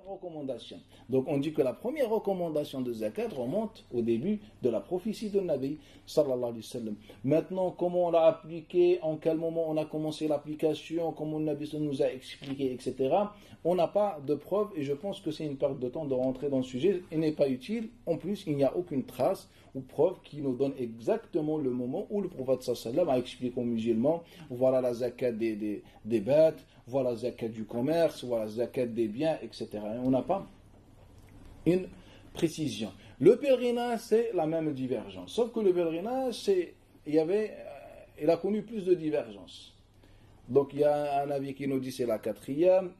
recommandations. Donc on dit que la première recommandation de zakat remonte au début de la prophétie de Nabi sallallahu alayhi wa sallam. Maintenant, comment on l'a appliqué, en quel moment on a commencé l'application, comment le Nabi nous a expliqué, etc. On n'a pas de preuve et je pense que c'est une perte de temps de rentrer dans le sujet et n'est pas utile. En plus, il n'y a aucune trace ou preuve qui nous donne exactement le moment où le prophète sallallahu alayhi wa sallam a expliqué aux musulmans, voilà la zakat des bêtes, voilà la zakat du commerce, voilà la zakat des biens, etc. Et on n'a pas une précision. Le pèlerinage, c'est la même divergence. Sauf que le pèlerinage, il a connu plus de divergences. Donc il y a un avis qui nous dit c'est la quatrième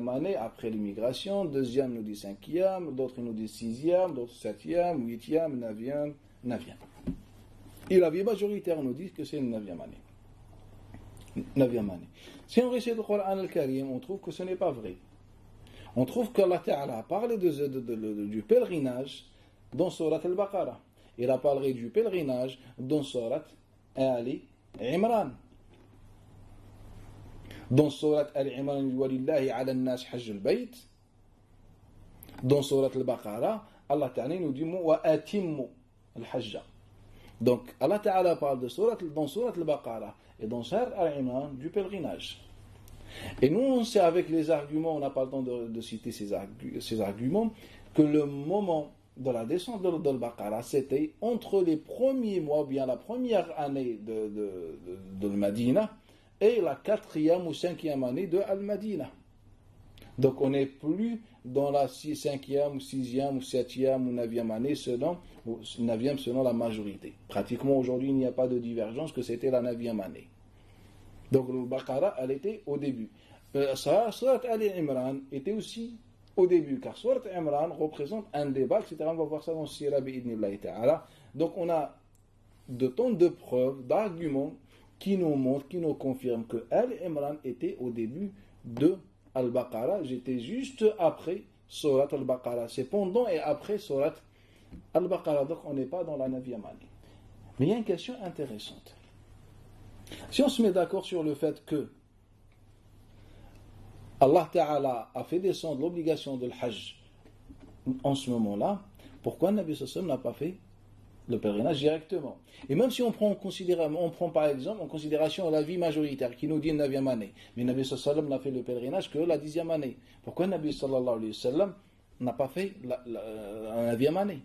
année après l'immigration, deuxième nous dit cinquième, d'autres nous disent sixième, d'autres septième, huitième, neuvième. Et l'avis majoritaire nous dit que c'est une neuvième année. Si on récite le Coran al-Karim, on trouve que ce n'est pas vrai. On trouve qu'Allah Ta'ala a parlé du pèlerinage dans Surat al-Baqarah. Il a parlé du pèlerinage dans Surat Ali Imran. Dans Surat Al-Imran, Walillahi ala an-nas hajj al-bayt. Dans Surat al-Baqarah, Allah Ta'ala nous dit wa atimmu al-hajja. Donc Allah Ta'ala parle dans Surat al-Baqarah et dans Surat Al-Imran du pèlerinage. Et nous, on sait avec les arguments, on n'a pas le temps de citer ces arguments, que le moment de la descente de l'Al-Baqarah, c'était entre les premiers mois, bien la première année de Madina, et la 4e ou 5e année de Al-Madina. Donc on n'est plus dans la 5e ou 6e ou 7e ou 9e année selon la majorité. Pratiquement aujourd'hui il n'y a pas de divergence que c'était la 9e année. Donc le Baqarah elle était au début. Surat Ali Imran était aussi au début car Surat Imran représente un débat, etc. On va voir ça dans Sira bi'idnillahi ta'ala. Donc on a de tant de preuves, d'arguments qui nous montrent, qui nous confirment que Ali Imran était au début de Al-Baqarah, j'étais juste après Surat Al-Baqarah. C'est pendant et après Surat Al-Baqarah. Donc on n'est pas dans la 9e année. Mais il y a une question intéressante. Si on se met d'accord sur le fait que Allah Ta'ala a fait descendre l'obligation de l'Hajj en ce moment-là, pourquoi Nabi sallallahu alayhi wa sallam n'a pas fait le pèlerinage directement? Et même si on prend par exemple en considération la vie majoritaire qui nous dit 9e année, mais Nabi sallallahu alayhi wa sallam n'a fait le pèlerinage que la 10e année. Pourquoi Nabi sallallahu alayhi wa sallam n'a pas fait la 9e année?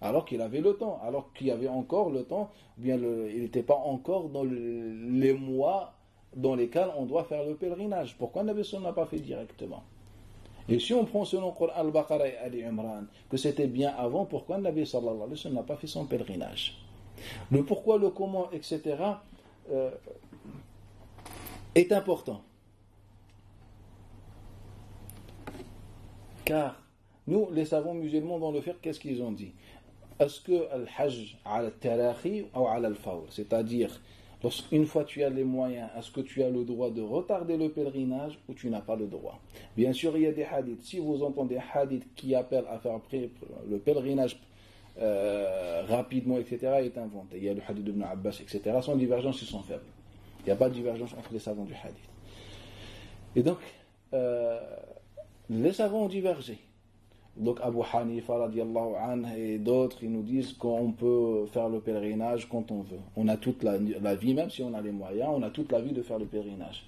Alors qu'il avait le temps, alors qu'il y avait encore le temps, il n'était pas encore dans les mois dans lesquels on doit faire le pèlerinage. Pourquoi Nabi sallallahu alayhi wa sallam n'a pas fait directement? Et si on prend selon Coran Al-Baqarah et Ali Imran que c'était bien avant, pourquoi Nabi sallallahu alayhi wa sallam n'a pas fait son pèlerinage? Le pourquoi, le comment, etc. Est important. Car nous, les savants musulmans dans le fiqh, qu'est-ce qu'ils ont dit? Est-ce que al-hajj ala al-tarahi ou ala al-fawr? C'est-à-dire, une fois tu as les moyens, est-ce que tu as le droit de retarder le pèlerinage ou tu n'as pas le droit? Bien sûr, il y a des hadiths. Si vous entendez des hadiths qui appellent à faire le pèlerinage rapidement, etc., est inventé. Il y a le hadith d'Ibn Abbas, etc. Sans divergence, ils sont faibles. Il n'y a pas de divergence entre les savants du hadith. Et donc, les savants ont divergé. Donc Abu Hanifa radiallahu anhu et d'autres, ils nous disent qu'on peut faire le pèlerinage quand on veut. On a toute la vie, même si on a les moyens, on a toute la vie de faire le pèlerinage.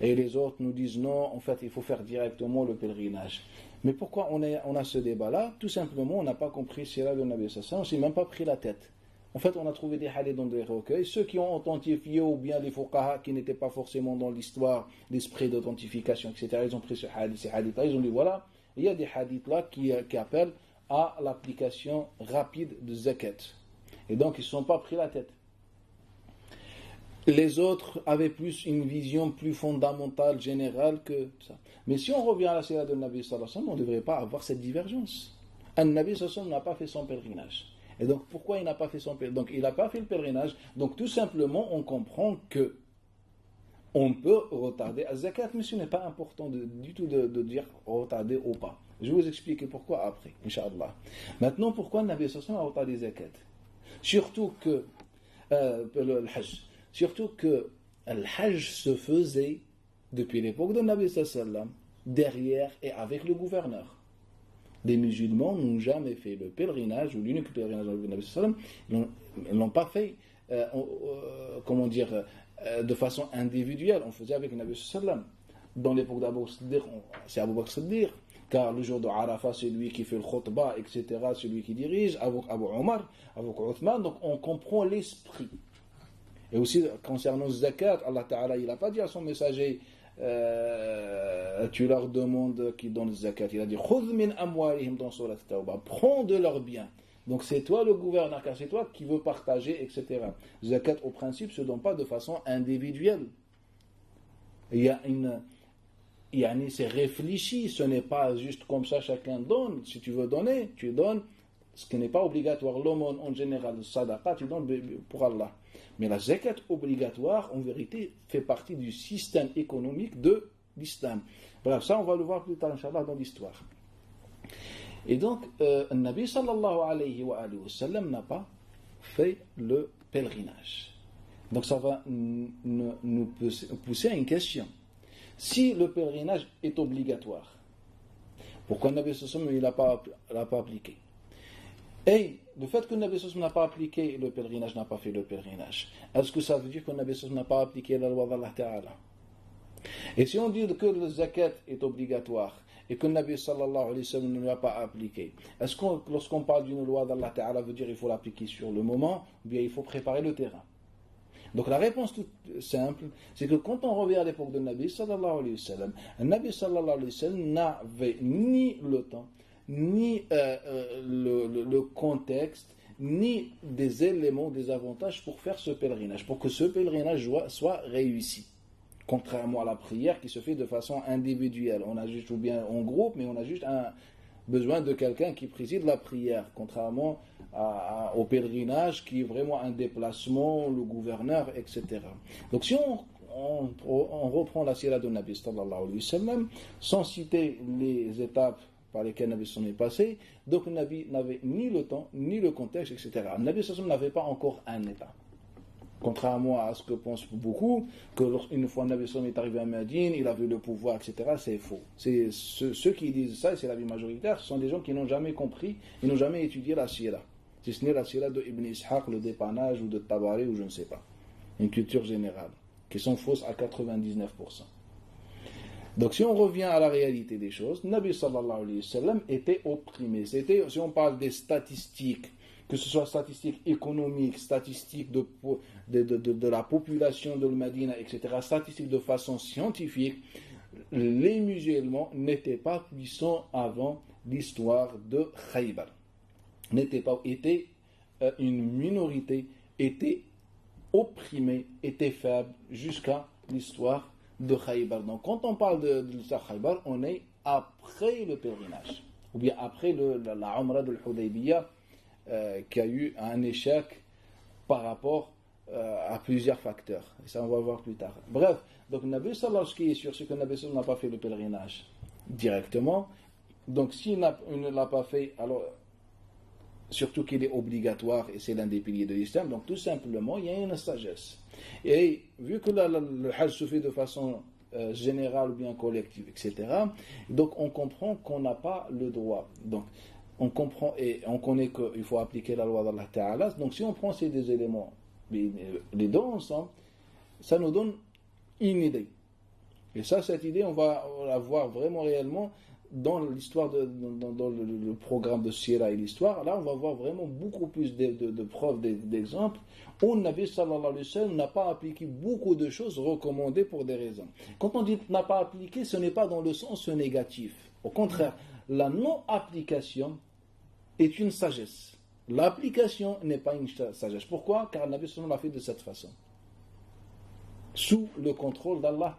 Et les autres nous disent non, en fait il faut faire directement le pèlerinage. Mais pourquoi on a ce débat-là? Tout simplement, on n'a pas compris Sira de Nabi sallallahu alayhi wa sallam, on ne s'est même pas pris la tête. En fait, on a trouvé des hadiths dans des recueils. Ceux qui ont authentifié, ou bien les fuqaha qui n'étaient pas forcément dans l'histoire, l'esprit d'authentification, etc., ils ont pris ces hadiths-là, ils ont dit voilà, il y a des hadiths là qui appellent à l'application rapide de zakat. Et donc, ils ne se sont pas pris la tête. Les autres avaient plus une vision plus fondamentale, générale que ça. Mais si on revient à la sira de Nabi sallallahu alayhi wa sallam, on ne devrait pas avoir cette divergence. Un Nabi sallallahu alayhi wa sallam n'a pas fait son pèlerinage. Et donc, pourquoi il n'a pas fait son pèlerinage? Donc, il n'a pas fait le pèlerinage. Donc, tout simplement, on comprend que on peut retarder à zakat, mais ce n'est pas important du tout de dire retarder ou pas. Je vais vous expliquer pourquoi après, Inch'Allah. Maintenant, pourquoi le Nabi sallallahu alayhi wa sallam a retardé zakat? Surtout que le Hajj. Surtout que le Hajj se faisait depuis l'époque de Nabi sallallahu alayhi wa sallam derrière et avec le gouverneur. Les musulmans n'ont jamais fait le pèlerinage, ou l'unique pèlerinage du Nabi sallam, ils ne l'ont pas fait, de façon individuelle. On faisait avec le Nabi sallam. Dans l'époque d'Abu Siddiq, c'est Abu Bakr Siddiq, car le jour de Arafat, c'est lui qui fait le khutbah, etc., c'est lui qui dirige, avec Abu Omar, avec Uthman, donc on comprend l'esprit. Et aussi, concernant le zakat, Allah Ta'ala, il n'a pas dit à son messager, tu leur demandes qu'ils donnent le zakat. Il a dit, khudh min amwalihim dans Surat Tawbah, prends de leurs biens. Donc c'est toi le gouverneur, car c'est toi qui veux partager, etc. Zakat, au principe, ne se donne pas de façon individuelle. Il y a c'est réfléchi, ce n'est pas juste comme ça, chacun donne. Si tu veux donner, tu donnes. Ce qui n'est pas obligatoire, l'aumône en général, le sadaqa, tu donnes pour Allah. Mais la zakat obligatoire, en vérité, fait partie du système économique de l'islam. Bref, ça on va le voir plus tard, Inch'Allah, dans l'histoire. Et donc, le Nabi sallallahu alayhi wa sallam n'a pas fait le pèlerinage. Donc ça va nous pousser à une question. Si le pèlerinage est obligatoire, pourquoi le Nabi sallallahu alayhi wa sallam ne l'a pas appliqué? Et le fait que le Nabi sallallahu alayhi wa sallam n'a pas appliqué le pèlerinage, n'a pas fait le pèlerinage, est-ce que ça veut dire que le Nabi sallallahu alayhi wa sallam n'a pas appliqué la loi d'Allah Ta'ala? Et si on dit que le zakat est obligatoire et que le Nabi sallallahu alayhi wa sallam ne l'a pas appliqué, est-ce que lorsqu'on parle d'une loi d'Allah Ta'ala, veut dire qu'il faut l'appliquer sur le moment, ou bien il faut préparer le terrain? Donc la réponse toute simple, c'est que quand on revient à l'époque de Nabi sallallahu alayhi wa sallam, le Nabi sallallahu alayhi wa sallam n'avait ni le temps, ni le contexte, ni des éléments, des avantages pour faire ce pèlerinage, pour que ce pèlerinage soit réussi. Contrairement à la prière qui se fait de façon individuelle. On a juste, ou bien en groupe, mais on a juste besoin de quelqu'un qui préside la prière, contrairement au pèlerinage qui est vraiment un déplacement, le gouverneur, etc. Donc si on reprend la sira de Nabi sallallahu alayhi wa sallam, sans citer les étapes par lesquelles Nabi sallallahu est passé, donc Nabi n'avait ni le temps, ni le contexte, etc. Nabi sallallahu n'avait pas encore un état. Contrairement à ce que pensent beaucoup, que une fois Nabi sallallahu est arrivé à Médine, il avait le pouvoir, etc., c'est faux. C'est ceux qui disent ça, et c'est l'avis majoritaire, ce sont des gens qui n'ont jamais compris, ils n'ont jamais étudié la sira. Si ce n'est la sira de Ibn Ishaq, le dépannage, ou de Tabari, ou je ne sais pas. Une culture générale, qui sont fausses à 99%. Donc si on revient à la réalité des choses, Nabi sallallahu alayhi wa sallam était opprimé. C'était, si on parle des statistiques, que ce soit statistiques économiques, statistiques de la population de Médine, etc., statistiques de façon scientifique, les musulmans n'étaient pas puissants avant l'histoire de Khaybar. Étaient une minorité, étaient opprimés, étaient faibles jusqu'à l'histoire de Khaybar. Donc quand on parle de l'histoire de Khaybar, on est après le pèlerinage, ou bien après la Umrah de l'Hudaybiyah, qui a eu un échec par rapport à plusieurs facteurs. Et ça, on va voir plus tard. Bref, donc Nabi sallallahu ce qui est sûr, c'est que Nabi sallallahu n'a pas fait le pèlerinage directement. Donc s'il ne l'a pas fait, alors surtout qu'il est obligatoire et c'est l'un des piliers de l'islam, donc tout simplement, il y a une sagesse. Et vu que le hajj se fait de façon générale ou bien collective, etc., donc on comprend qu'on n'a pas le droit. Donc on comprend et on connaît qu'il faut appliquer la loi d'Allah Ta'ala. Donc si on prend ces deux éléments, les deux ensemble, ça nous donne une idée. Et ça, cette idée, on va la voir vraiment réellement dans l'histoire, dans le programme de Sira et l'histoire. Là, on va voir vraiment beaucoup plus de preuves, d'exemples, où le Nabi sallallahu alayhi wa sallam n'a pas appliqué beaucoup de choses recommandées pour des raisons. Quand on dit n'a pas appliqué, ce n'est pas dans le sens négatif. Au contraire, la non-application est une sagesse. L'application n'est pas une sagesse. Pourquoi? Car le Nabi sallallahu l'a fait de cette façon. Sous le contrôle d'Allah.